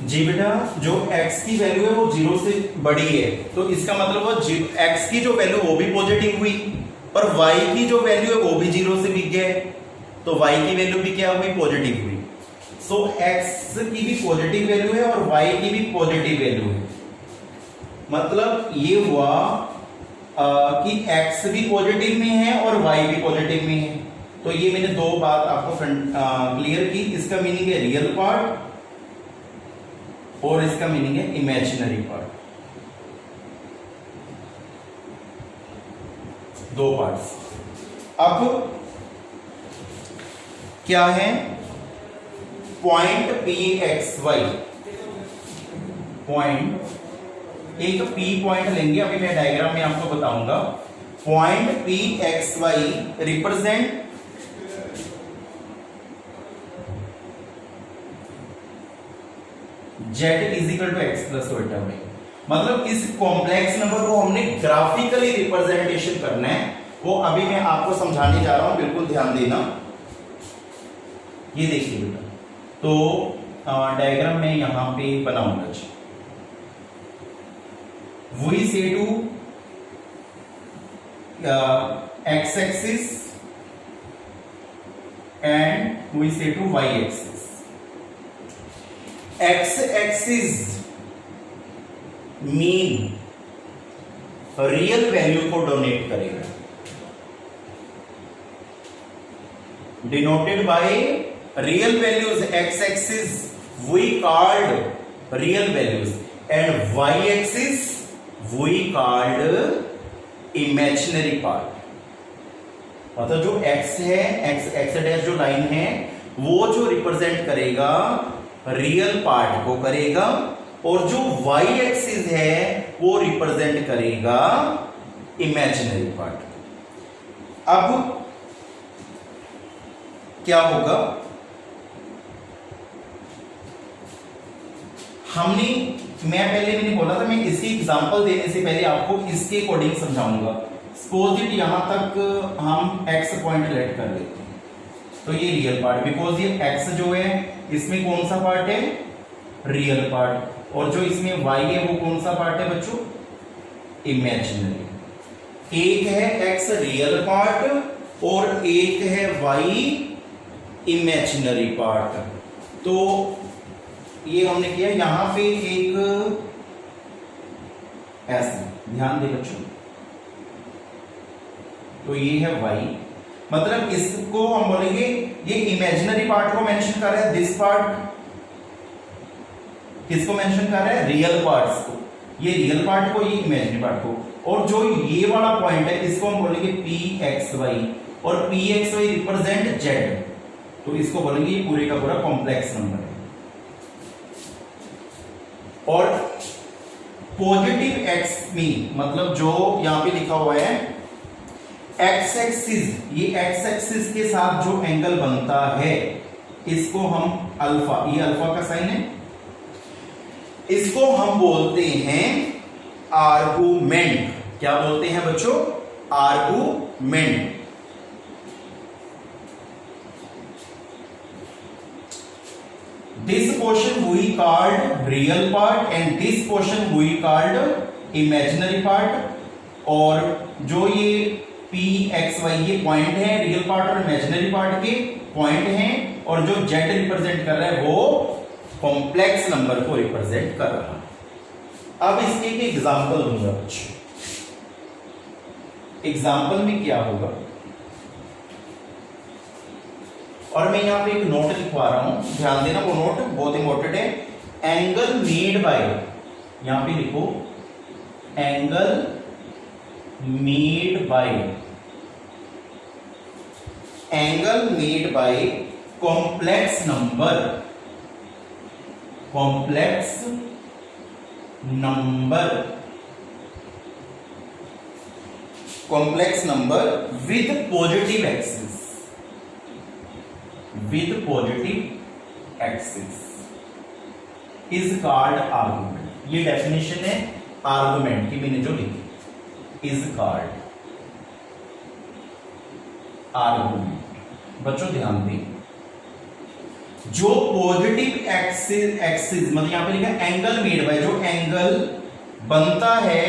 जी बेटा, जो x की वैल्यू है वो 0 से बड़ी है, तो इसका मतलब वो x की जो वैल्यू वो भी पॉजिटिव हुई और y की जो वैल्यू है वो भी 0 से बिग गया, तो y की वैल्यू भी क्या हुई, पॉजिटिव हुई। सो x की भी पॉजिटिव वैल्यू है और y की भी पॉजिटिव वैल्यू है। मतलब ये हुआ कि x भी पॉजिटिव में है और y भी पॉजिटिव में है। तो ये मैंने दो बात आपको क्लियर की। इसका मीनिंग है रियल पार्ट और इसका मीनिंग है इमेजिनरी पार्ट। दो पार्ट्स। अब क्या है, point P X Y, point एक पी पॉइंट लेंगे, अभी मैं डायग्राम में आपको बताऊंगा। Point P X Y represent Z is equal to x plus beta Y. मतलब इस कॉम्प्लेक्स नंबर को हमने ग्राफिकली रिप्रेजेंटेशन करना है, वो अभी मैं आपको समझाने जा रहा हूं, बिल्कुल ध्यान देना। ये देखिए बेटा, तो डायग्राम में यहां पे बनाऊंगा जी। We say to x axis and we say to y axis. X axis mean real value को डोनेट करेगा, denoted by real values. X axis we called real values and y axis we called imaginary part. मतलब जो x है, x dash जो line है, वो जो represent करेगा रियल पार्ट को करेगा, और जो y एक्सिस है वो रिप्रेजेंट करेगा इमेजिनरी पार्ट। अब क्या होगा, मैंने बोला था, मैं इसी एग्जांपल देने से पहले आपको इसके अकॉर्डिंग समझाऊंगा। सपोज इट यहां तक हम x पॉइंट लेट कर लेते हैं, तो ये रियल पार्ट, बिकॉज ये x जो है इसमें कौन सा पार्ट है, रियल पार्ट, और जो इसमें y है वो कौन सा पार्ट है बच्चों, इमेजिनरी। एक है x रियल पार्ट और एक है y इमेजिनरी पार्ट। तो ये हमने किया, यहां पे एक ऐसे ध्यान दे बच्चों, तो ये है y, मतलब इसको हम बोलेंगे, ये इमेजिनरी पार्ट को मेंशन कर रहा है, दिस पार्ट किसको मेंशन कर रहा है, रियल पार्ट्स को, ये रियल पार्ट को, ये इमेजिनरी पार्ट को। और जो ये वाला पॉइंट है इसको हम बोलेंगे पी एक्स वाई, और P X Y represent Z, तो इसको बोलेंगे ये पूरे का पूरा कॉम्प्लेक्स नंबर है। और पॉजिटिव एक्स में मतलब जो यहां पे लिखा हुआ है एक्स एक्सिस, ये एक्स एक्सिस के साथ जो एंगल बनता है इसको हम अल्फा, ये अल्फा का साइन है, इसको हम बोलते हैं आर्गुमेंट। क्या बोलते हैं बच्चों, argument. This portion we called real part and this portion we called imaginary part। और जो ये p x y ये पॉइंट है, रियल पार्ट और इमेजिनरी पार्ट के पॉइंट हैं, और जो z रिप्रेजेंट कर रहा है वो कॉम्प्लेक्स नंबर को रिप्रेजेंट कर रहा है। अब इसके एक एग्जांपल दूंगा बच्चों। एग्जांपल में क्या होगा, और मैं यहां पे एक नोट लिखवा रहा हूं, ध्यान देना, वो नोट बहुत इंपॉर्टेंट है। एंगल मेड बाय, यहां पे लिखो angle made bye, angle made bye complex number, complex number, complex number with positive axis, with positive axis is called argument। ये डेफिनेशन है आर्गुमेंट की, मैंने जो लिखी, is called आर्गुमेंट। बच्चों ध्यान दें, जो पॉजिटिव एक्सिस मतलब यहां पे लिखा है एंगल मेड बाय, जो एंगल बनता है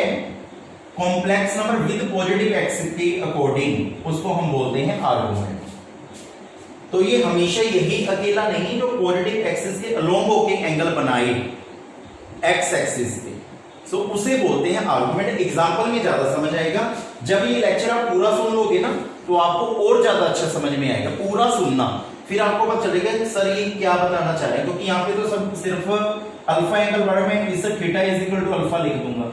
complex number with positive axis के अकॉर्डिंग, उसको हम बोलते हैं आर्गुमेंट। तो ये हमेशा यही अकेला नहीं जो पॉजिटिव एक्सिस के अलोंग होके एंगल बनाए एक्स एक्सिस पे, सो उसे बोलते हैं आर्गुमेंट। एग्जांपल में ज्यादा समझ आएगा। जब ये लेक्चर आप पूरा सुन लोगे ना तो आपको और ज्यादा अच्छा समझ में आएगा। पूरा सुनना, फिर आपको पता चलेगा सर ये क्या बताना चाह रहे हैं, क्योंकि यहाँ पे तो सब सिर्फ अल्फा एंगल बारे में इसे theta is equal to alpha लिख दूंगा।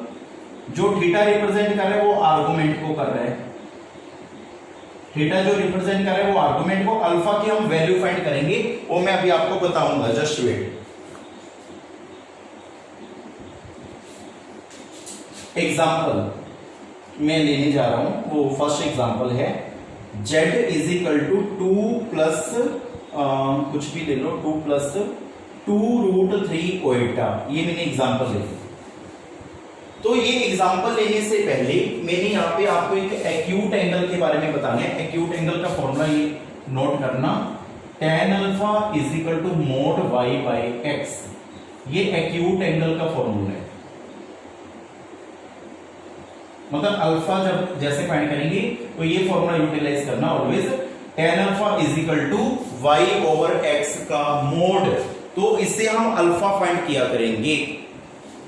जो थीटा रिप्रेजेंट कर रहा है वो आर्गुमेंट को कर रहा है, थीटा जो रिप्रेजेंट कर रहा है वो आर्गुमेंट को, अल्फा की हम वैल्यू फाइंड करेंगे वो मैं अभी आपको बताऊंगा, जस्ट वेट। एग्जाम्पल मैं लेने जा रहा हूं, वो फर्स्ट एग्जाम्पल है z is equal to 2 plus कुछ भी ले लो, 2 प्लस 2√3 ओएटा, ये मैंने एग्जाम्पल ले लिया। तो ये एग्जाम्पल लेने से पहले मैंने यहाँ पे आपको एक एक्यूट एंगल के बारे में बताना है। एक्यूट एंगल का फॉर्मूला ये नोट करना, tan alpha is equal to mod y by X, ये एक्यूट एंगल का फॉर्मूला है। मतलब अल्फा जब जैसे फाइंड करेंगे तो ये फॉर्मूला यूटिलाइज करना always, tan alpha is equal to y over x का मोड। तो इससे हम अल्फा फाइंड किया करेंगे।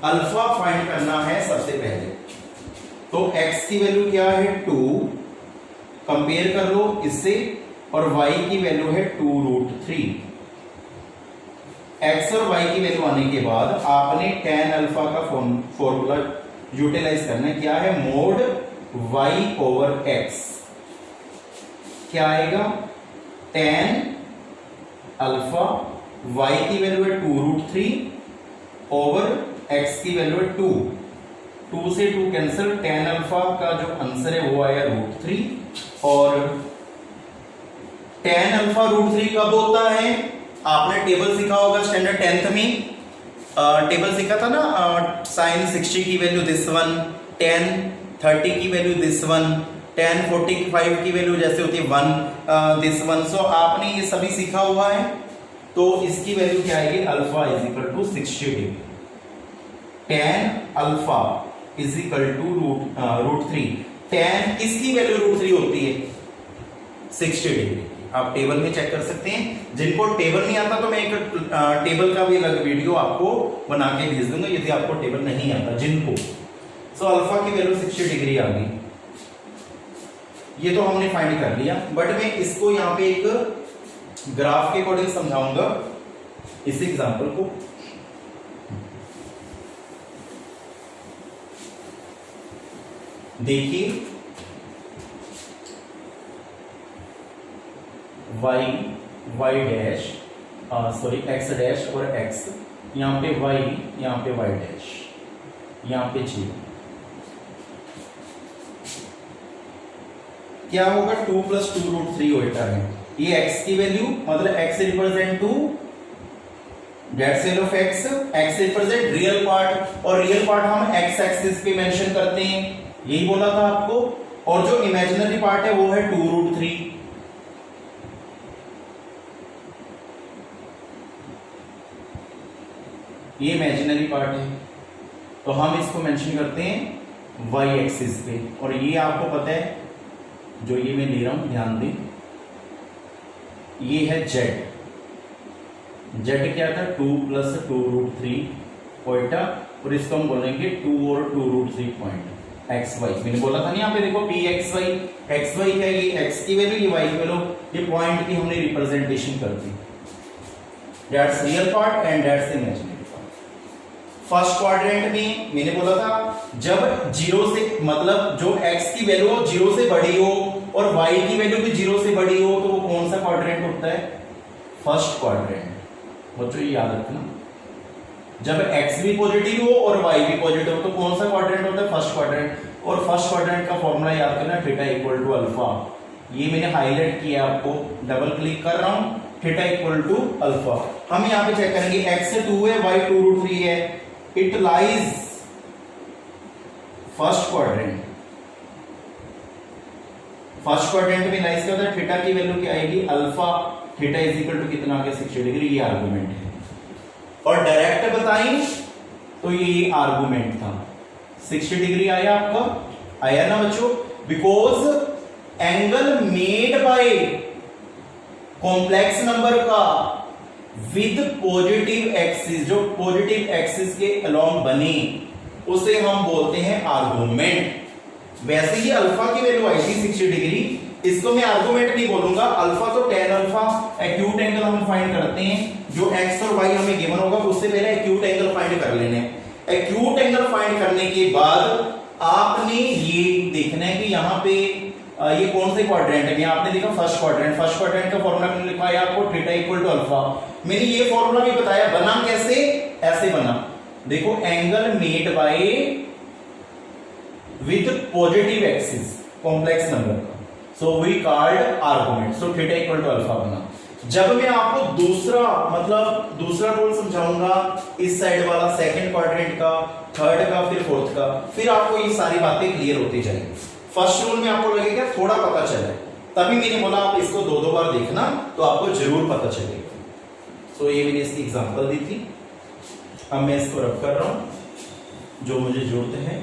अल्फा फाइंड करना है सबसे पहले, तो x की वैल्यू क्या है 2, कंपेयर कर लो इससे, और y की वैल्यू है 2√3। x और y की वैल्यू आने के बाद आपने tan अल्फा का फॉर्मूला यूटिलाइज करना है, क्या है मोड y ओवर x, क्या आएगा tan अल्फा, y की वैल्यू है 2√3 ओवर x की वैल्यू है 2, 2 से 2 कैंसिल, tan अल्फा का जो आंसर है वो आया √3। और tan अल्फा √3 कब होता है, आपने टेबल सीखा होगा स्टैंडर्ड 10th में, टेबल सीखा था ना, sin 60 की वैल्यू दिस वन, tan 30 की वैल्यू दिस वन, tan 45 की वैल्यू जैसे होती है 1 दिस वन। सो आपने ये सभी सीखा हुआ है। तो इसकी वैल्यू क्या आएगी, alpha is equal to 60 degree, tan alpha is equal to √3, tan किसकी वैल्यू √3 होती है 60 डिग्री। आप टेबल में चेक कर सकते हैं। जिनको टेबल नहीं आता तो मैं एक टेबल का भी अलग वीडियो आपको बना के भेज दूंगा यदि आपको टेबल नहीं आता जिनको। सो अल्फा की वैल्यू 60 डिग्री आ गई, ये तो हमने फाइंड कर लिया। बट मैं इसको यहाँ पे एक ग्राफ के अकॉर्डिंग समझाऊंगा इस एग्जांपल को। देखिए y dash sorry x dash और x, यहाँ पे y, यहाँ पे y डैश, यहाँ पे 0, क्या होगा 2 प्लस 2√3 ओएटा है। ये x की वैल्यू मतलब x represent to date sale of x, x represent real part, और रियल पार्ट हम x एक्सिस पे मेंशन करते हैं, यही बोला था आपको। और जो इमेजिनरी पार्ट है वो है 2√3। ये इमेजिनरी पार्ट है तो हम इसको मेंशन करते हैं y एक्सिस पे। और ये आपको पता है जो ये मैं ले रहा हूं, ध्यान दें, ये है z क्या था 2 प्लस 2√3 ओएटा, और इसको हम बोलेंगे 2 और 2√3 पॉइंट एक्स वाई। मैंने बोला था ना यहाँ पे देखो P X Y, X Y क्या है, ये एक्स की वैल्यू, ये वाई की वैल्यू, ये पॉइंट की हमने रिप्रेजेंटेशन कर दी। That's real part and that's imaginary part. First quadrant में मैंने बोला था जब 0 से मतलब जो x की वैल्यू 0 से बड़ी हो और y की वैल्यू भी 0 से बड़ी हो तो वो कौन सा क्वाड्रेंट होता है, फर्स्ट क्वाड्रेंट। बच्चों ये याद रखना, जब x भी पॉजिटिव हो और y भी पॉजिटिव हो तो कौन सा क्वाड्रेंट होता है, फर्स्ट क्वाड्रेंट। और फर्स्ट क्वाड्रेंट का फॉर्मूला याद करना, थीटा इक्वल टू अल्फा। ये मैंने हाईलाइट किया, आपको डबल क्लिक कर रहा हूं, थीटा इक्वल टू अल्फा। हम यहाँ पे चेक करेंगे x 2 है, y 2√3 है, it lies first quadrant. First quadrant में लाइज क्या होता है, थीटा की वैल्यू क्या आएगी, alpha. Theta is equal to कितना आ गया 60 डिग्री, ये आर्गुमेंट है। और डायरेक्ट बताएं तो ये आर्गुमेंट था, 60 डिग्री आया आपका, आया ना बच्चों, because angle made bye complex number का विद पॉजिटिव एक्सिस, जो पॉजिटिव एक्सिस के अलोंग बने उसे हम बोलते हैं आर्गुमेंट। वैसे ही अल्फा की वैल्यू आई थी 60 डिग्री, इसको मैं आर्गुमेंट नहीं बोलूंगा, अल्फा तो tan अल्फा एक्यूट एंगल हम फाइंड करते हैं, जो x और y हमें गिवन होगा उससे पहले एक्यूट एंगल फाइंड कर लेने। एक्यूट एंगल फाइंड करने के बाद आपने ये देखना है कि यहाँ पे ये कौन से क्वाड्रेंट है, यहाँ आपने देखा फर्स्ट क्वाड्रेंट, फर्स्ट क्वाड्रेंट का फॉर्मूला मैंने लिखा है आपको थीटा इक्वल टू अल्फा। मैंने ये फॉर्मूला भी बताया, बना कैसे, ऐसे बना, देखो angle made by with positive axis complex number, so we called argument, so theta equal to alpha बना। जब मैं आपको दूसरा रूल समझाऊंगा, इस साइड वाला सेकंड क्वाड्रेंट का, थर्ड का, फिर फोर्थ का, फिर आपको ये सारी बातें क्लियर होती जाएंगी। फर्स्ट रूल में आपको लगेगा थोड़ा पता चला, तभी मैंने बोला आप इसको दो बार देखना तो आपको जरूर पता चलेगा। सो ये मैंने इसकी एग्जांपल दी थी, अब मैं इसको रब कर रहा हूं जो मुझे जरूरत है।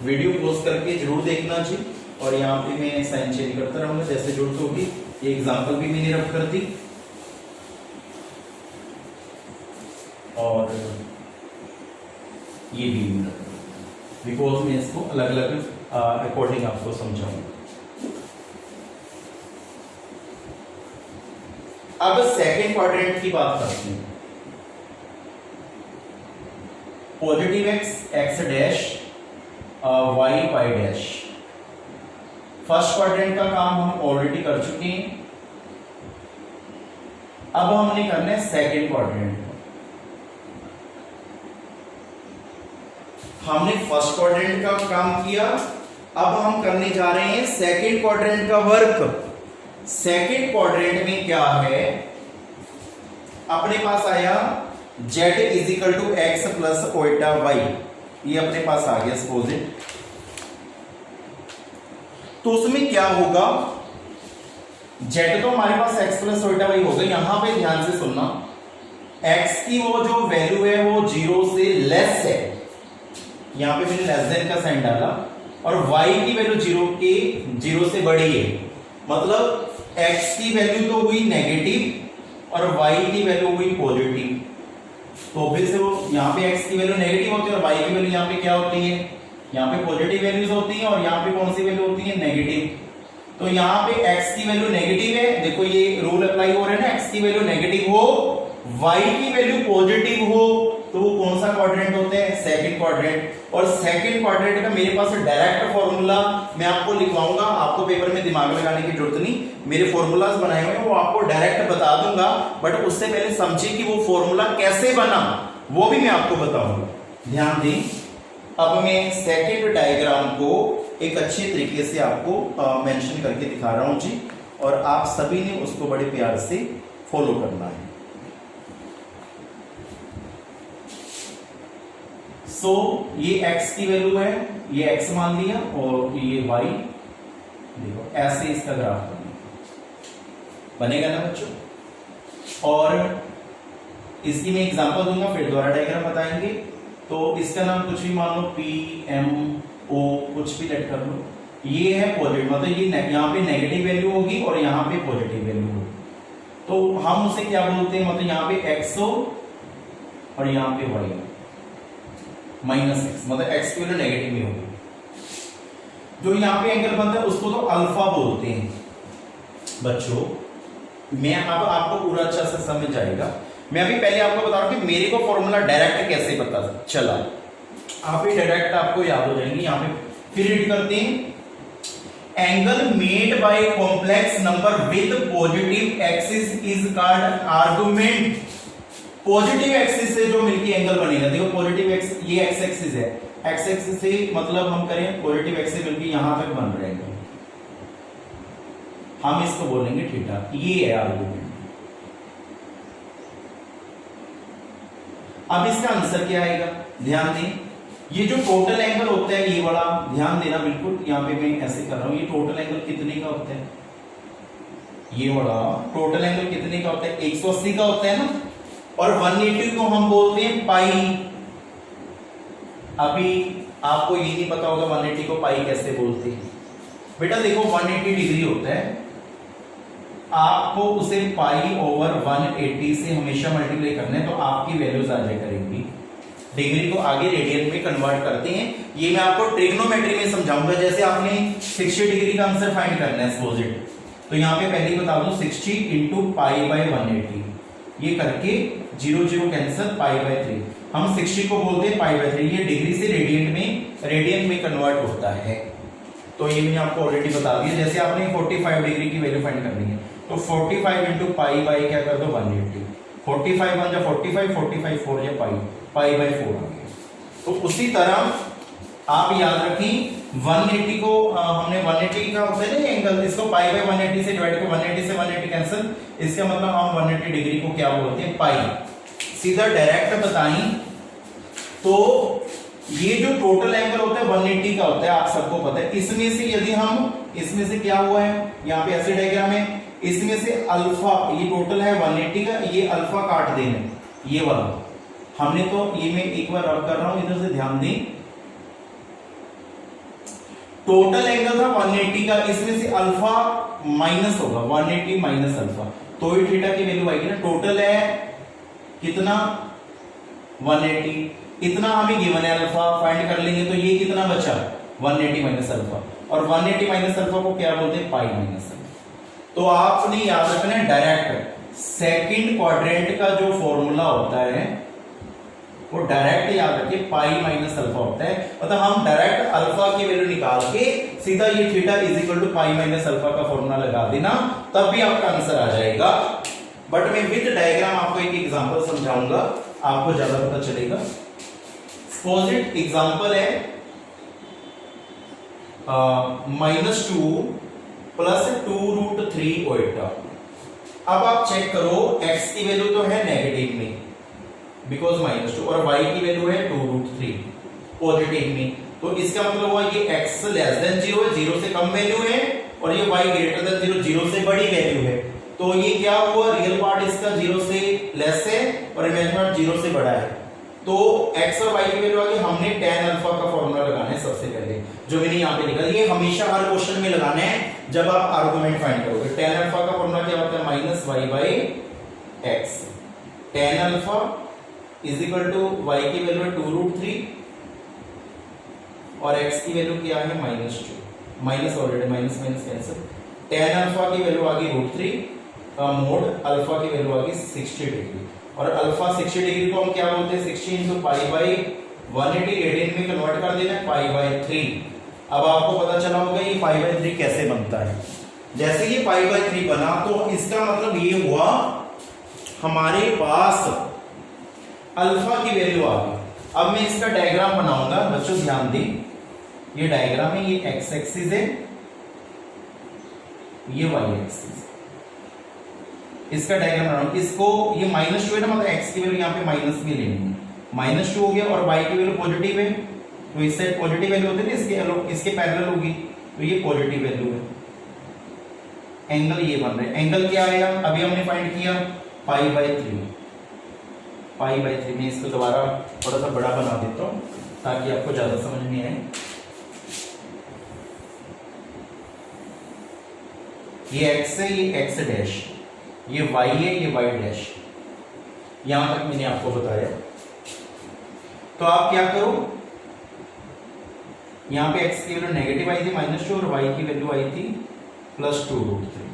वीडियो पॉज करके जरूर देखना जी, और यहाँ पे मैं साइन चेंज करता रहूंगा जैसे जरूरत होगी। ये एग्जांपल भी मैंने रब कर दी, और ये भी मैंने रब कर दी, बिकॉज मैं इसको अलग अलग अकॉर्डिंग आपको समझाऊंगा। अब सेकंड क्वाड्रेंट की बात करते हैं, positive X dash Y Y dash. First quadrant का काम हम ऑलरेडी कर चुके हैं, अब हमने करना है सेकंड क्वाड्रेंट। हमने फर्स्ट क्वाड्रेंट का काम किया, अब हम करने जा रहे हैं सेकंड क्वाड्रेंट का वर्क। सेकंड क्वाड्रेंट में क्या है, अपने पास आया z is equal to x plus iota Y, ये अपने पास आ गया सपोजिट। तो उसमें क्या होगा, z तो हमारे पास x प्लस ओटा वाई होगा। यहां पे ध्यान से सुनना, x की वो जो वैल्यू है वो 0 से लेस है, यहां पे मैंने लेस देन का साइन डाला, और y की वैल्यू 0 से बड़ी है, मतलब x की वैल्यू तो हुई नेगेटिव और y की वैल्यू हुई पॉजिटिव। तो फिर से वो यहाँ पे x की वैल्यू नेगेटिव होती है और y की वैल्यू यहाँ पे क्या होती है, यहाँ पे पॉजिटिव वैल्यूज होती हैं, और यहाँ पे कौन सी वैल्यू होती है, नेगेटिव। तो यहाँ पे x की वैल्यू नेगेटिव है, देखो ये रूल अप्लाई हो रहा है ना, x की वैल्यू नेगेटिव हो, y की वैल्यू पॉजिटिव हो, तो वो कौन सा क्वाड्रेंट होता है, सेकंड क्वाड्रेंट। और सेकंड क्वाड्रेंट का मेरे पास डायरेक्ट फॉर्मूला मैं आपको लिखवाऊंगा, आपको पेपर में दिमाग लगाने की जरूरत नहीं, मेरे फॉर्मूलाज बनाए हुए हैं वो आपको डायरेक्ट बता दूंगा, बट उससे पहले समझिए कि वो फॉर्मूला कैसे बना वो भी मैं आपको बताऊंगा, ध्यान दें। अब मैं सेकंड डायग्राम को एक अच्छे तरीके से आपको मेंशन करके दिखा रहा हूं जी, और आप सभी ने उसको बड़े प्यार से फॉलो करना है। सो ये x की वैल्यू है, ये x मान लिया, और ये y, देखो ऐसे इसका ग्राफ बनेगा ना बच्चों। और इसकी मैं एग्जांपल दूंगा, फिर दोबारा डायग्राम बताएंगे। तो इसका नाम कुछ भी मान लो, P M O कुछ भी लेट कर लो। ये है पॉजिटिव, मतलब ये यहाँ पे नेगेटिव वैल्यू होगी और यहाँ पे पॉजिटिव वैल्यू होगी, तो हम उसे क्या बोलते हैं, मतलब यहाँ पे x हो और यहाँ पे y माइनस एक्स, मतलब x की वैल्यू नेगेटिव में होगी। जो यहाँ पे एंगल बनता है उसको तो अल्फा बोलते हैं बच्चों। मैं अब आपको पूरा अच्छा से समझ आएगा। मैं अभी पहले आपको बता रहा हूं कि मेरे को फॉर्मूला डायरेक्ट कैसे पता चला, आप ही डायरेक्ट आपको याद हो जाएंगे। यहाँ पे फिर रीड करते हैं, angle made bye complex number with positive axis is called argument. Positive axis से जो मिलके एंगल बनेगा, देखो पॉजिटिव एक्स, ये एक्स एक्सिस है, एक्स एक्सिस से मतलब हम करें पॉजिटिव एक्स से मिलके यहां तक बन रहे हैं, हम इसको बोलेंगे थीटा, ये है आर्गुमेंट। अब इसका आंसर क्या आएगा, ध्यान दें, ये जो टोटल एंगल होता है ये वाला, ध्यान देना बिल्कुल, यहाँ पे मैं ऐसे कर रहा हूं, ये टोटल एंगल कितने का होता है, ये वाला टोटल एंगल कितने का होता है, 180 का होता है ना, और 180 को हम बोलते हैं पाई। अभी आपको ये नहीं पता होगा 180 को पाई कैसे बोलते हैं। बेटा देखो 180 डिग्री होता है, आपको उसे पाई ओवर 180 से हमेशा मल्टीप्लाई करना है, तो आपकी वैल्यूज आ जाए करेंगी। डिग्री को आगे रेडियन में कन्वर्ट करते हैं, ये मैं आपको ट्रिग्नोमेट्री में समझाऊंगा। जैसे आपने 60 डिग्री का आंसर फाइंड करना है सपोजिट, तो यहाँ पे पहले बता दूं 60 इंटू पाई बाय 180, ये करके 0 0 कैंसिल, पाई बाय 3, हम 60 को बोलते हैं पाई बाय 3, ये डिग्री से रेडियन में कन्वर्ट होता है। तो ये मैंने आपको ऑलरेडी बता दिया। जैसे आपने 45 डिग्री की वैल्यू फाइंड करनी है, तो 45 इंटू पाई बाय क्या कर दो 180, 45 1 जा 45, 45 4 जा पाई बाय 4 आ गया। तो उसी तरह आप याद रखें 180 को हमने 180 का होता है ना एंगल, इसको पाई बाय 180 से डिवाइड कर, 180 से 180 कैंसिल, इसका मतलब हम 180 डिग्री को क्या बोलते हैं पाई। सीधा डायरेक्ट बताएं तो ये जो टोटल एंगल होता है 180 का होता है, आप सबको पता है। इसमें से यदि हम, इसमें से क्या हुआ है, यहाँ पे ऐसे डायग्राम है, इसमें से अल्फा, ये टोटल है 180 का, ये अल्फा काट देना, ये वाला हमने, तो ये मैं एक बार रब कर रहा हूं, इधर से ध्यान दें। टोटल एंगल था 180 का, इसमें से अल्फा माइनस होगा, 180 माइनस अल्फा, तो ही थीटा की वैल्यू आएगी ना। टोटल है कितना 180, इतना हमें गिवन है अल्फा, फाइंड कर लेंगे, तो ये कितना बचा 180 माइनस अल्फा, और 180 माइनस अल्फा को क्या बोलते हैं पाई माइनस अल्फा। तो आपने याद रखना है डायरेक्ट सेकंड क्वाड्रेंट का जो फॉर्मूला होता है वो डायरेक्ट याद रखिए पाई माइनस अल्फा होता है, मतलब हम डायरेक्ट अल्फा की वैल्यू निकाल के सीधा ये theta is equal to pi minus alpha का फॉर्मूला लगा देना, तब भी आपका आंसर आ जाएगा। बट मैं विद डायग्राम आपको एक एग्जांपल समझाऊंगा, आपको ज्यादा पता चलेगा। सपोजिट एग्जांपल है -2 प्लस 2√3 ओएटा। अब आप चेक करो, x की वैल्यू तो है नेगेटिव में बिकॉज -2, और y की वैल्यू है 2√3 पॉजिटिव में, तो इसका मतलब हुआ ये x लेस देन 0 है, 0 से कम वैल्यू है, और ये y ग्रेटर देन 0, 0 से बड़ी वैल्यू है। तो ये क्या हुआ, रियल पार्ट इसका 0 से लेस है और इमेजिनरी पार्ट 0 से बड़ा है। तो x और y की वैल्यू आ गई, हमने tan अल्फा का फॉर्मूला लगाना है सबसे पहले, जो मैंने यहाँ पे लिखा। ये हमेशा हर क्वेश्चन में लगाना है जब आप आर्गुमेंट फाइंड करोगे। tan अल्फा का फॉर्मूला क्या होता है, -y/x। tan alpha is equal to y की वैल्यू है 2√3 और x की वैल्यू क्या है -2, minus already minus cancel. tan alpha की वैल्यू आ गई √3 का मोड, अल्फा की वैल्यू आ गई 60 डिग्री, और अल्फा 60 डिग्री को हम क्या बोलते हैं 60 इंटू पाई बाई 180 रेडियन में कन्वर्ट कर देना है पाई बाई 3। अब आपको पता चला होगा ये पाई बाई 3 कैसे बनता है। जैसे ये पाई बाई 3 बना तो इसका मतलब ये हुआ हमारे पास अल्फा की वैल्यू आ गई। अब मैं इसका डायग्राम बनाऊंगा, बच्चों ध्यान दें, ये डायग्राम है, ये एक्स एक्सिस है, ये वाई एक्सिस, इसका डायग्राम बनाऊंगा। इसको ये -2 है ना, मतलब x की वैल्यू यहाँ पे माइनस में लेनी है, -2 हो गया, और y की वैल्यू पॉजिटिव है, तो इससे पॉजिटिव वैल्यू होती है ना, इसके पैरेलल होगी, तो ये पॉजिटिव वैल्यू है। एंगल ये बन रहा है, एंगल क्या आएगा, अभी हमने फाइंड किया पाई बाई 3। पाई बाई 3 में इसको दोबारा थोड़ा सा बड़ा बना देता हूं ताकि आपको ज्यादा समझ में आए। ये x है, ये x डैश, ये y है, ये y डैश, यहां तक मैंने आपको बताया। तो आप क्या करो, यहां पे x की वैल्यू नेगेटिव आई थी -2 और y की वैल्यू आई थी +2√3।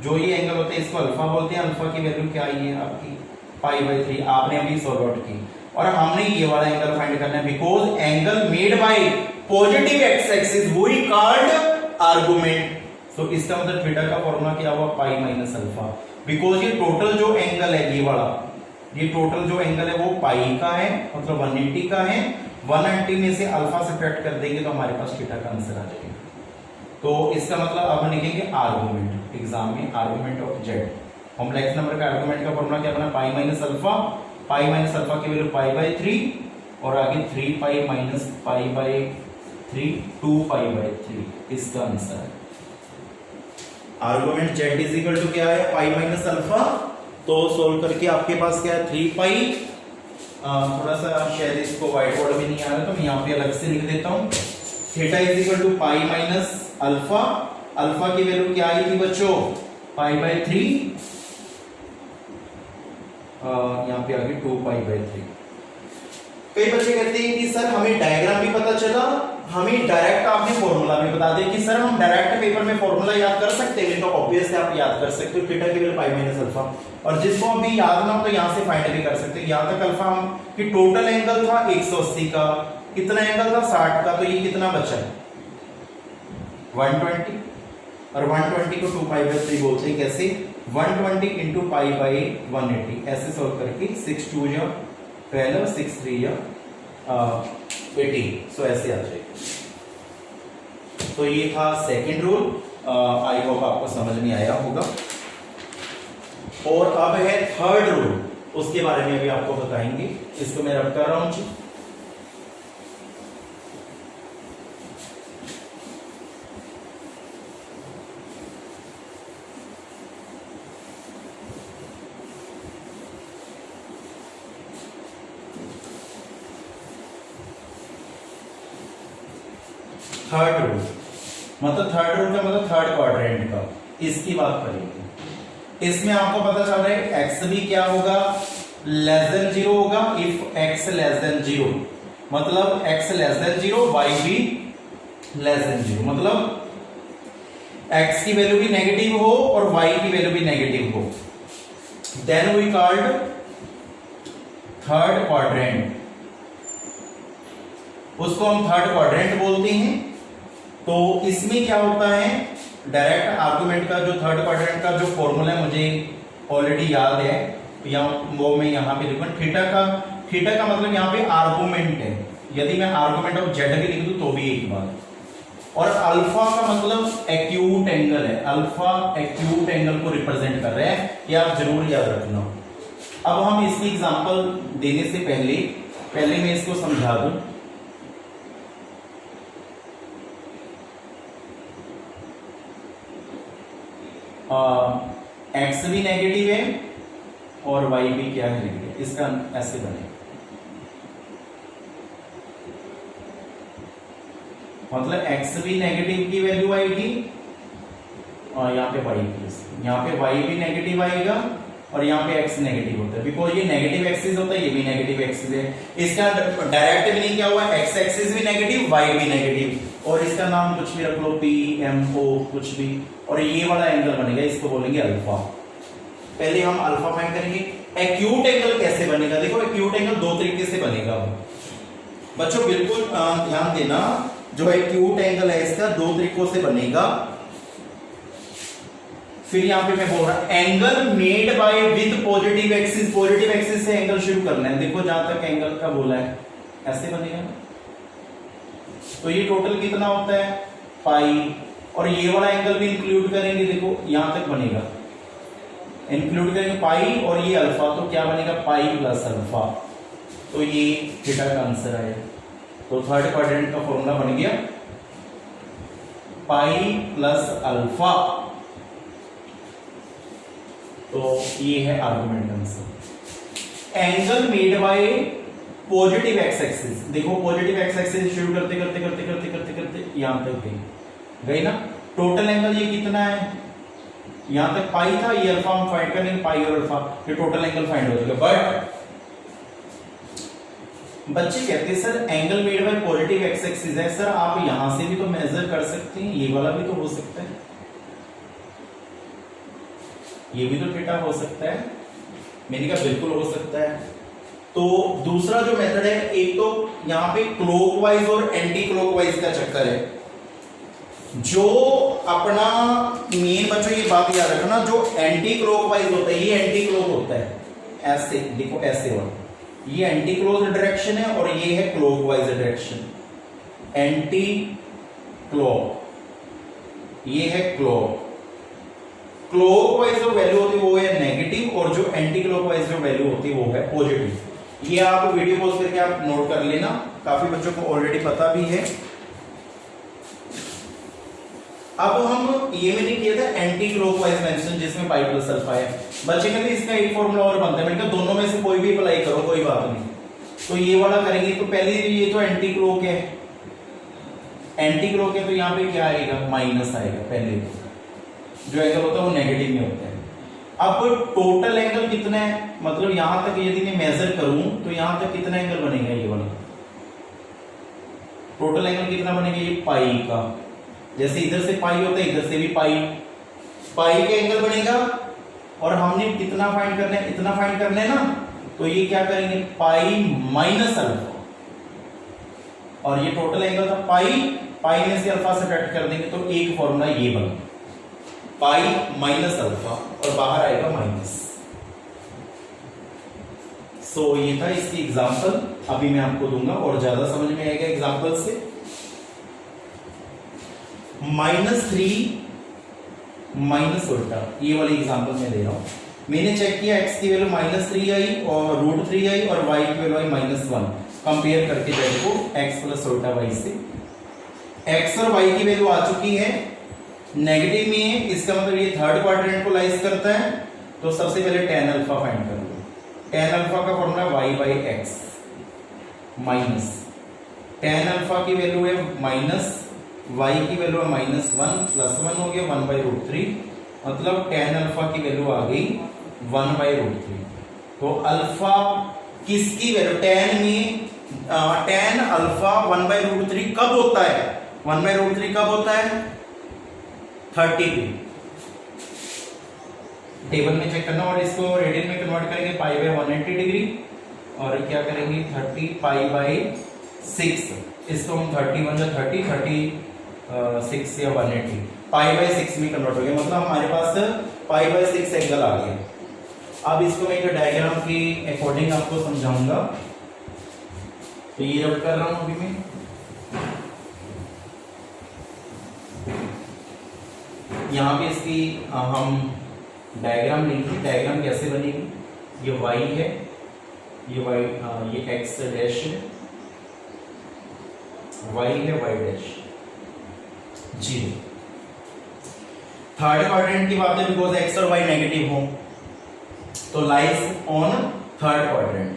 जो ये एंगल होता है इसको अल्फा बोलते हैं, अल्फा की वैल्यू क्या आई है आपकी पाई बाई 3, आपने अभी सॉल्व आउट की, और हमने ये वाला एंगल फाइंड करना है because angle made bye positive x axis वही कॉल्ड आर्गुमेंट। तो इसका मतलब थीटा का फॉर्मूला क्या हुआ पाई माइनस अल्फा, बिकॉज ये टोटल जो एंगल है ये वाला, ये टोटल जो एंगल है वो पाई का है, मतलब 180 का है। 180 में से अल्फा सब्ट्रैक्ट कर देंगे तो हमारे पास थीटा का आंसर आ जाएगा। तो इसका मतलब अब हम लिखेंगे आर्गुमेंट, एग्जाम में argument of Z, complex number का आर्गुमेंट का फॉर्मूला क्या बना पाई माइनस अल्फा की वैल्यू पाई बाई 3 और आगे 3 pi minus pi by 3 2 pi by 3 इसका आंसर है। Argument z is equal to क्या है, पाई माइनस अल्फा। तो सोल्व करके आपके पास क्या है 3 पाई, थोड़ा सा शायद इसको व्हाइट बोर्ड में नहीं आ रहा तो मैं यहाँ पे अलग से लिख देता हूँ। Theta is equal to pi minus alpha, alpha की वैल्यू क्या आई थी बच्चों, पाई बाई 3, यहाँ पे आगे 2 पाई बाई 3। कई बच्चे कहते हैं कि सर हमें डायग्राम भी पता चला, हमें डायरेक्ट आपने फॉर्मूला भी बता दिया कि सर हम डायरेक्ट पेपर में फॉर्मूला याद कर सकते हैं। तो ऑब्वियसली आप याद कर सकते हो थीटा की वैल्यू पाई माइनस अल्फा, और जिसको अभी याद ना हो तो यहां से फाइंड भी कर सकते हैं। यहां तक अल्फा हम कि टोटल एंगल था 180 का, कितना एंगल था 60 का, तो ये कितना बचा 120, और 120 को 2 पाई बाई 3 बोलते हैं। कैसे 120 इंटू पाई बाई 180, ऐसे सॉल्व करके 6 2 या 12 6 3 या 80, सो ऐसे आ जाएगा। तो ये था सेकंड रूल, आई होप आपको समझ में आया होगा। और अब है थर्ड रूल, उसके बारे में भी आपको बताएंगे। इसको मैं रब कर रहा हूं जी। थर्ड रूल मतलब थर्ड क्वाड्रेंट का, इसकी बात करेंगे। इसमें आपको पता चल रहा है एक्स भी क्या होगा, लेस देन 0 होगा। इफ एक्स लेस देन 0 मतलब एक्स लेस देन 0, वाई भी लेस देन 0, मतलब एक्स की वैल्यू भी नेगेटिव हो और वाई की वैल्यू भी नेगेटिव हो, then we called third quadrant. उसको हम थर्ड क्वाड्रेंट बोलते हैं। तो इसमें क्या होता है, डायरेक्ट आर्गुमेंट का जो थर्ड क्वाड्रेंट का जो फॉर्मूला है मुझे ऑलरेडी याद है, या वो मैं यहाँ पे लिखूंगा। थीटा का मतलब यहाँ पे आर्गुमेंट है। यदि मैं आर्गुमेंट ऑफ जेड भी लिख दूं तो भी एक बात। और अल्फा का मतलब एक्यूट एंगल है, अल्फा एक्यूट एंगल को रिप्रेजेंट कर रहा है, ये आप जरूर याद रखना। अब हम इसकी एग्जांपल देने से पहले मैं इसको समझा दूं। एक्स भी नेगेटिव है और वाई भी क्या है नेगेटिव, इसका ऐसे बने, मतलब एक्स भी नेगेटिव की वैल्यू आएगी और यहाँ पे वाई की, यहाँ पे वाई भी नेगेटिव आएगा और यहाँ पे एक्स नेगेटिव होता है, बिकॉज ये नेगेटिव एक्सिस होता है, ये भी नेगेटिव एक्सिस है। इसका डायरेक्ट भी नहीं क्या हुआ, एक्स एक्सिस भी नेगेटिव वाई भी नेगेटिव, और इसका नाम कुछ भी रख लो, पी एम ओ कुछ भी, और ये वाला एंगल बनेगा, इसको बोलेंगे अल्फा। पहले हम अल्फा फाइंड करेंगे। एक्यूट एंगल कैसे बनेगा, देखो एक्यूट एंगल दो तरीके से बनेगा बच्चों, बिल्कुल ध्यान देना। जो एक्यूट एंगल है इसका दो तरीकों से बनेगा। फिर यहां पे मैं बोल रहा angle made by with positive axis, positive axis से एंगल शुरू करना है। देखो जहां तक एंगल का बोला है ऐसे बनेगा, तो ये टोटल कितना होता है पाई, और ये वाला एंगल भी इंक्लूड करेंगे, देखो यहां तक बनेगा, इंक्लूड करेंगे पाई और ये अल्फा, तो क्या बनेगा पाई प्लस अल्फा, तो ये थीटा का आंसर आया। तो थर्ड क्वाड्रेंट का फॉर्मूला बन गया पाई प्लस अल्फा, तो ये है argument answer. Angle made bye positive x axis, देखो पॉजिटिव एक्स एक्सिस शुरू करते करते करते करते करते करते यहां तक गई ना। टोटल एंगल ये कितना है, यहां तक पाई था, ये अल्फा हम फाइंड करेंगे, पाई और अल्फा, ये टोटल एंगल फाइंड हो जाएगा। बट बच्चे कहते हैं sir angle made bye positive x axis है, सर आप यहां से भी तो मेजर कर सकते हैं, ये वाला भी तो हो सकता है, ये भी तो थीटा हो सकता है। मैंने कहा बिल्कुल हो सकता है। तो दूसरा जो मेथड है, एक तो यहां पे क्लॉकवाइज और एंटी क्लॉकवाइज का चक्कर है। जो अपना मेन बच्चों ये बात याद रखना, जो एंटी क्लॉकवाइज होता है ये एंटी क्लॉक होता है, ऐसे देखो ऐसे वाला, ये एंटी क्लॉक डायरेक्शन है और ये है क्लॉकवाइज डायरेक्शन। एंटी क्लॉक, ये है क्लॉक। क्लॉकवाइज जो वैल्यू होती है वो है नेगेटिव, और जो एंटी क्लॉकवाइज जो वैल्यू होती है वो है पॉजिटिव। ये आप वीडियो पॉज करके आप नोट कर लेना, काफी बच्चों को ऑलरेडी पता भी है। अब हम ये मैंने किया था एंटी क्लॉकवाइज मेंशन, जिसमें पाई प्लस अल्फा है। बच्चे कहते इसका एक फॉर्मूला और बनता है, मैंने कहा दोनों में से कोई भी अप्लाई करो, कोई बात नहीं। तो ये वाला करेंगे तो पहले ये तो एंटी क्लॉक है, एंटी क्लॉक है तो यहाँ पे क्या आएगा, माइनस आएगा। पहले जो एंगल होता है वो नेगेटिव में होता है। अब टोटल एंगल कितना है, मतलब यहां तक यदि मैं मेजर करूं तो यहां तक कितना एंगल बनेगा, ये वाला टोटल एंगल कितना बनेगा, ये पाई का। जैसे इधर से पाई होता है, इधर से भी पाई, पाई का एंगल बनेगा। और हमने कितना फाइंड करना है, इतना फाइंड करना है ना, तो ये क्या करेंगे, पाई माइनस अल्फा। और ये टोटल एंगल था पाई, पाई में से अल्फा सब्ट्रैक्ट कर देंगे तो एक फॉर्मूला ये बना, पाई माइनस अल्फा, और बाहर आएगा माइनस। सो ये था इसकी एग्जांपल, अभी मैं आपको दूंगा और ज्यादा समझ में आएगा एग्जांपल से। -3 माइनस उल्टा, ये वाली एग्जांपल मैं दे रहा हूं। मैंने चेक किया x की वैल्यू -3 आई और √3 आई और y की वैल्यू आई -1। कंपेयर करके देखो x प्लस उल्टा y से, x और y की वैल्यू आ चुकी है, नेगेटिव में है, इसका मतलब ये थर्ड क्वाड्रेंट को लाइज करता है। तो सबसे पहले tan अल्फा फाइंड कर लो। tan अल्फा का formula y/x minus tan alpha की वैल्यू है माइनस, y की वैल्यू है -1 प्लस 1 हो गया 1/√3, मतलब tan अल्फा की वैल्यू आ गई 1/√3। तो अल्फा किसकी वैल्यू, tan में tan अल्फा 1/√3 कब होता है, 1/√3 कब होता है, 32। टेबल में चेक करना और इसको रेडियन में कन्वर्ट करेंगे, π/180 डिग्री, और क्या करेंगे 30 π/6, इसको हम 31 या 36 या 180 π/6 में कन्वर्ट हो गया, मतलब हमारे पास π/6 एंगल आ गया। अब इसको मैं एक डायग्राम के अकॉर्डिंग आपको समझाऊंगा। तो ये रब कर रहा हूं अभी मैं, यहाँ पे इसकी हम डायग्राम लेंगे। डायग्राम कैसे बनेगी, ये y है, ये y, ये x डैश है, y है, y डैश 0। थर्ड क्वाड्रेंट की बात है, बिकॉज x और y नेगेटिव हो तो lies on third quadrant,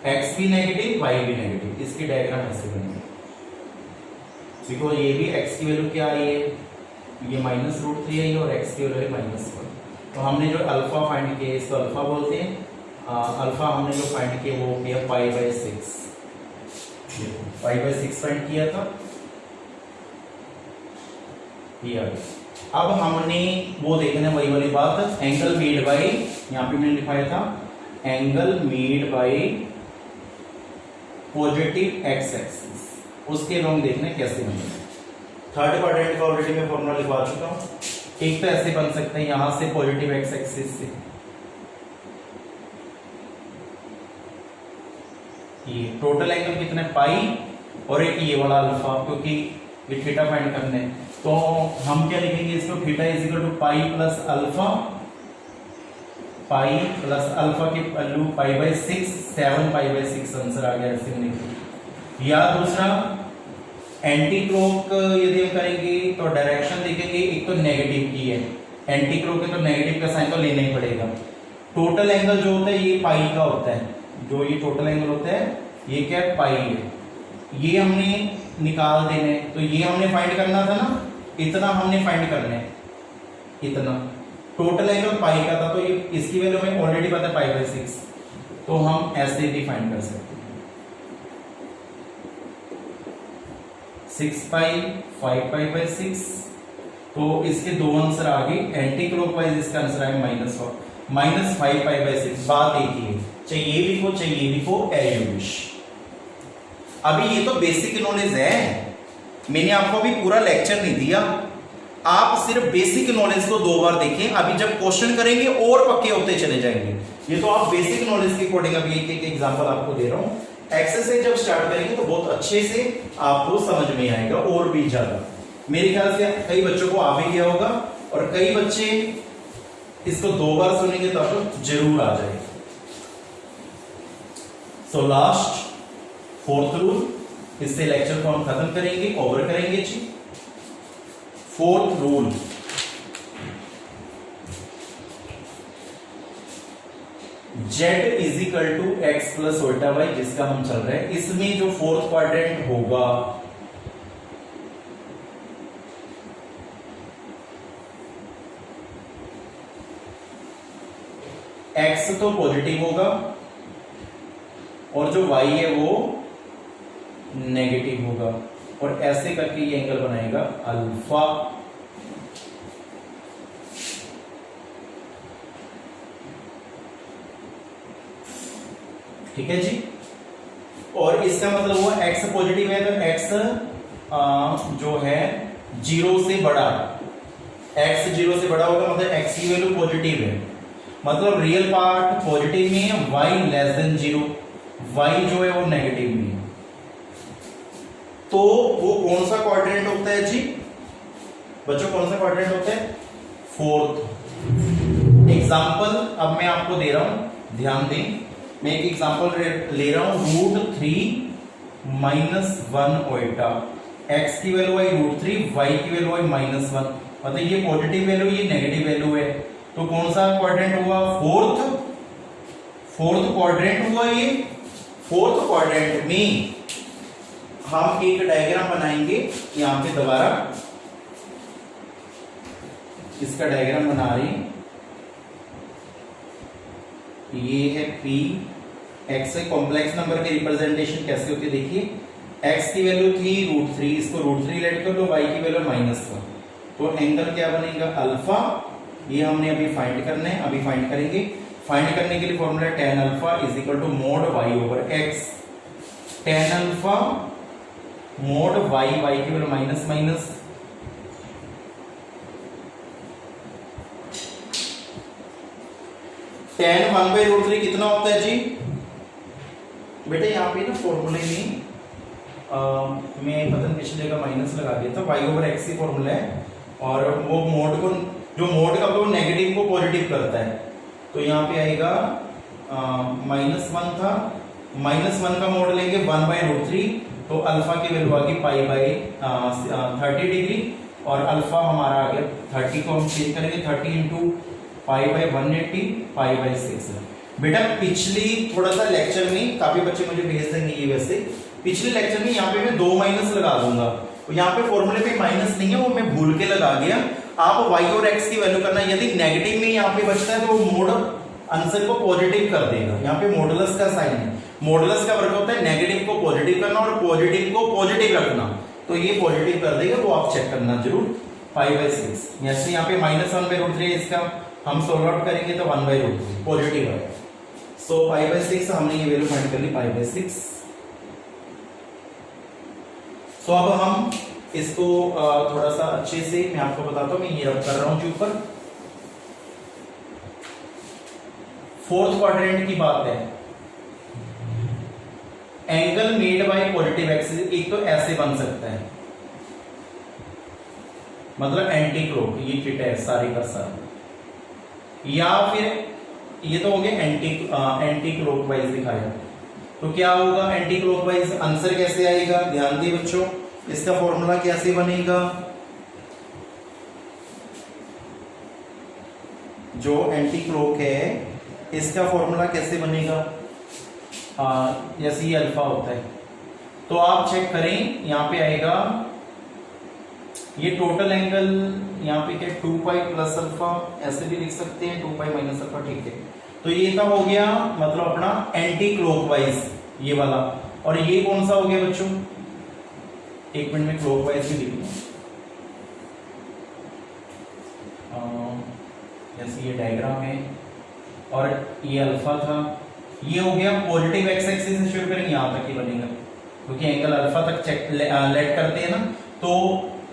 x भी नेगेटिव y भी नेगेटिव। इसकी डायग्राम ऐसे बनेगी, बिकॉज ये भी x की वैल्यू क्या आई है, ये -√3 है और x की वैल्यू है -1। तो हमने जो अल्फा फाइंड किया, इसको अल्फा बोलते हैं। अल्फा हमने जो फाइंड किया वो किया π/6, π/6 फाइंड किया था, ये आ गया। अब हमने वो देखना वही वाली बात, एंगल मेड बाय, यहाँ पे मैंने लिखाया था angle made bye positive x axis, उसके लॉन्ग देखना कैसे बनेगा। थर्ड क्वाड्रेंट का ऑलरेडी मैं फॉर्मूला लिखवा चुका हूं। एक तो ऐसे बन सकता है, यहां से पॉजिटिव x एक्सिस से ये टोटल एंगल कितना है पाई, और एक ये वाला अल्फा, क्योंकि ये थीटा फाइंड करना है। तो हम क्या लिखेंगे इसको, theta = pi plus alpha, pi plus alpha की वैल्यू π/6, 7 π/6 आंसर आ गया ऐसे लिखेंगे। या दूसरा एंटी क्लॉक यदि हम करेंगे तो डायरेक्शन देखेंगे, एक तो नेगेटिव की है, एंटी क्लॉक है तो नेगेटिव का साइन तो लेना ही पड़ेगा। टोटल एंगल जो होता है ये पाई का होता है, जो ये टोटल एंगल होता है ये क्या है, पाई है। ये हमने निकाल देने, तो ये हमने फाइंड करना था ना, इतना हमने फाइंड करना है, इतना टोटल एंगल पाई का था, तो ये इसकी वैल्यू हमें ऑलरेडी पता है π/6, तो हम ऐसे भी फाइंड कर सकते हैं 6π 5π/6। तो इसके दो आंसर आ गए, एंटी क्लॉकवाइज इसका आंसर आया -5π/6। बात एक ही है, चाहे ये लिखो चाहे ये लिखो, एज यू विश। अभी ये तो बेसिक नॉलेज है, मैंने आपको अभी पूरा लेक्चर नहीं दिया, आप सिर्फ बेसिक नॉलेज को 2 बार देखें। अभी जब क्वेश्चन करेंगे और पक्के होते चले जाएंगे। ये तो आप बेसिक नॉलेज के अकॉर्डिंग अभी एक एग्जांपल आपको दे रहा हूं। एक्सरसाइज जब स्टार्ट करेंगे तो बहुत अच्छे से आपको समझ में आएगा, और भी ज्यादा। मेरे ख्याल से कई बच्चों को आ भी गया होगा, और कई बच्चे इसको 2 बार सुनेंगे तो आपको जरूर आ जाएगा। सो लास्ट फोर्थ रूल, इससे लेक्चर को हम खत्म करेंगे, ओवर करेंगे जी। Fourth rule, z is equal to x plus उल्टा वाई, जिसका हम चल रहे हैं, इसमें जो फोर्थ क्वाड्रेंट होगा x तो पॉजिटिव होगा और जो y है वो नेगेटिव होगा, और ऐसे करके ये एंगल बनाएगा अल्फा। ठीक है जी। और इसका मतलब हुआ x पॉजिटिव है तो x जो है 0 से बड़ा, x 0 से बड़ा होगा, मतलब x की वैल्यू पॉजिटिव है, मतलब रियल पार्ट पॉजिटिव में है, y लेस देन 0, y जो है वो नेगेटिव में है। तो वो कौन सा क्वाड्रेंट होता है जी बच्चों, कौन सा क्वाड्रेंट होता है? फोर्थ। एग्जाम्पल अब मैं आपको दे रहा हूं, ध्यान दें, मैं एक एग्जांपल ले रहा हूं, √3 माइनस 1 ओएटा, x की वैल्यू है √3, y की वैल्यू है -1, मतलब ये पॉजिटिव वैल्यू, ये नेगेटिव वैल्यू है, तो कौन सा क्वाड्रेंट हुआ? फोर्थ क्वाड्रेंट हुआ ये। फोर्थ क्वाड्रेंट में हम एक डायग्राम बनाएंगे, यहां पे दोबारा इसका डायग्राम बना रहे हैं, ये है P, x है कॉम्प्लेक्स नंबर के रिप्रेजेंटेशन कैसे होती है देखिए, x की वैल्यू थी √3, इसको √3 लेट कर लो, y की वैल्यू -1, तो एंगल क्या बनेगा? अल्फा। ये हमने अभी फाइंड करना है, अभी फाइंड करेंगे। फाइंड करने के लिए formula tan alpha is equal to mod y over x, tan alpha mod y, y की वैल्यू माइनस, tan 1/√3 कितना होता है जी बेटा? यहाँ पे ना फॉर्मूले में मैं पता नहीं पिछले जगह माइनस लगा दिया था, y ओवर x ही फॉर्मूला है, और वो मोड को, जो मोड का वो नेगेटिव को पॉजिटिव करता है, तो यहाँ पे आएगा -1 था, -1 का मोड लेंगे 1/√3, तो अल्फा की वैल्यू आ गई π/30°, और अल्फा हमारा आ गया 30 को हम चेंज करेंगे 30 इंटू π/180 π/6। बेटा पिछली थोड़ा सा लेक्चर में काफी बच्चे मुझे भेज देंगे ये, वैसे पिछले लेक्चर में यहाँ पे मैं 2 माइनस लगा दूंगा, तो यहाँ पे फॉर्मूले पे माइनस नहीं है, वो मैं भूल के लगा गया। आप y और x की वैल्यू करना, यदि नेगेटिव में यहाँ पे बचता है तो वो मोड आंसर को पॉजिटिव कर देगा। यहाँ पे मॉडुलस का साइन है, मॉडुलस का वर्क होता है नेगेटिव को पॉजिटिव करना और पॉजिटिव को पॉजिटिव रखना, तो ये पॉजिटिव कर देगा, तो आप चेक करना जरूर। 5/6 जैसे यहाँ पे -1/√3 इसका हम सोल्व आउट करेंगे तो 1/√3 पॉजिटिव है, सो 5/6 हमने ये वैल्यू फाइंड कर ली 5/6। तो अब हम इसको थोड़ा सा अच्छे से मैं आपको बताता हूं, मैं ये रब कर रहा हूं जो ऊपर फोर्थ क्वाड्रेंट की बात है, angle made bye positive axis, एक तो ऐसे बन सकता है, मतलब एंटी क्लॉक, ये थीटा है सारे का सारा, या फिर ये तो हो गया एंटी क्लॉकवाइज दिखाया, तो क्या होगा एंटी क्लॉकवाइज? आंसर कैसे आएगा? ध्यान दिए बच्चों, इसका फॉर्मूला कैसे बनेगा? जो एंटी क्लॉक है इसका फॉर्मूला कैसे बनेगा? जैसे ये अल्फा होता है, तो आप चेक करें, यहां पे आएगा ये टोटल एंगल, यहाँ पे क्या 2π प्लस अल्फा, ऐसे भी लिख सकते हैं 2π माइनस अल्फा, ठीक है। तो ये तब हो गया मतलब अपना एंटी क्लॉकवाइज ये वाला, और ये कौन सा हो गया बच्चों? एक मिनट में क्लॉकवाइज भी लिखना, जैसे ये डायग्राम है और ये अल्फा था, ये हो गया पॉजिटिव एक्स एक्सिस से शुरू करेंगे यहां तक ही बनेगा, क्योंकि एंगल अल्फा तक चेक लेट करते हैं ना, तो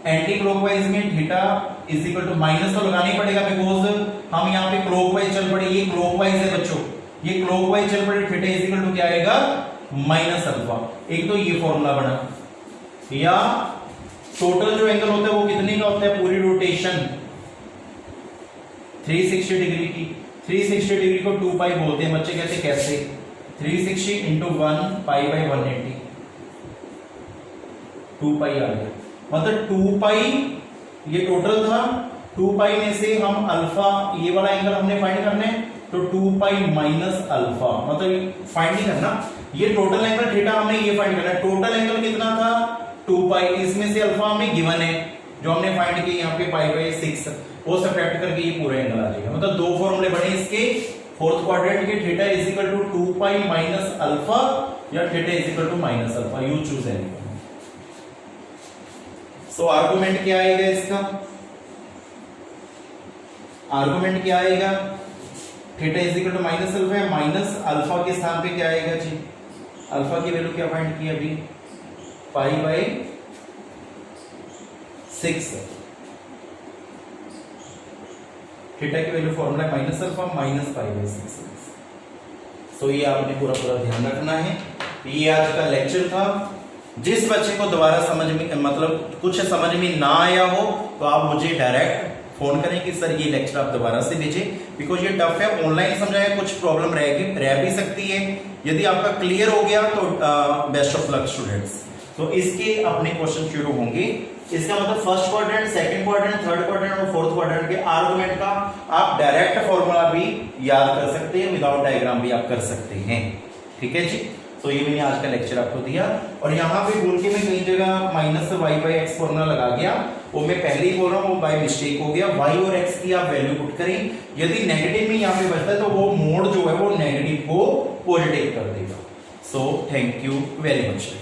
एंटी क्लॉकवाइज में theta is equal to minus तो लगाना ही पड़ेगा, बिकॉज हम यहाँ पे क्लॉकवाइज चल पड़े, ये क्लॉकवाइज है बच्चों, ये क्लॉकवाइज चल पड़े, थीटा इज इक्वल टू क्या आएगा? Minus alpha. एक तो ये फॉर्मूला बना, या टोटल जो एंगल होता है वो कितने का होता है? पूरी रोटेशन 360 डिग्री की, 360 डिग्री को 2π बोलते हैं बच्चे, कहते कैसे? 360 इंटू 1 पाई बाई 180, 2 पाई आ गया। मतलब 2 पाई ये टोटल था, 2 पाई में से हम अल्फा ये वाला एंगल हमने फाइंड करना है, तो 2 पाई माइनस अल्फा, मतलब फाइंड नहीं करना, ये टोटल एंगल थीटा हमने ये फाइंड करना है। टोटल एंगल कितना था 2 पाई, इसमें से अल्फा हमें गिवन है जो हमने फाइंड किया यहाँ पे पाई बाई 6, वो सब्ट्रैक्ट करके ये पूरा एंगल आ जाएगा। मतलब दो फॉर्मूले बने इसके, फोर्थ क्वाड्रेंट के, theta is equal to 2 pi minus alpha या theta is equal to minus alpha, you choose any. So argument क्या आएगा इसका, आर्गुमेंट क्या आएगा, theta is equal to minus alpha है, माइनस अल्फा के स्थान पे क्या आएगा जी, अल्फा की वैल्यू क्या फाइंड की अभी, पाई बाई 6, थीटा की value formula minus alpha minus pi by 6। So ये आपने पूरा ध्यान रखना है। ये आज का लेक्चर था। जिस बच्चे को दोबारा समझ में मतलब कुछ समझ में ना आया हो तो आप मुझे डायरेक्ट फोन करें कि सर ये लेक्चर आप दोबारा से भेजें, बिकॉज ये टफ है, ऑनलाइन समझाया, कुछ प्रॉब्लम रह भी सकती है। यदि आपका क्लियर हो गया तो बेस्ट ऑफ लक स्टूडेंट्स। तो इसके अपने क्वेश्चन शुरू होंगे। इसका मतलब first quadrant, second quadrant, third quadrant और फोर्थ क्वाड्रेंट के आर्गुमेंट का आप डायरेक्ट फॉर्मूला भी याद कर सकते हैं, विदाउट डायग्राम भी आप कर सकते हैं। ठीक है जी। तो ये मैंने आज का लेक्चर आपको दिया, और यहाँ पे बोल के मैं कई जगह minus Y by X formula लगा गया, वो मैं पहले ही बोल रहा हूँ, वो बाय मिस्टेक हो गया। वाई और एक्स की आप वैल्यू पुट करें, यदि नेगेटिव में यहाँ पे बचता है तो वो मोड जो है वो नेगेटिव को पॉजिटिव कर देगा। So thank you very much.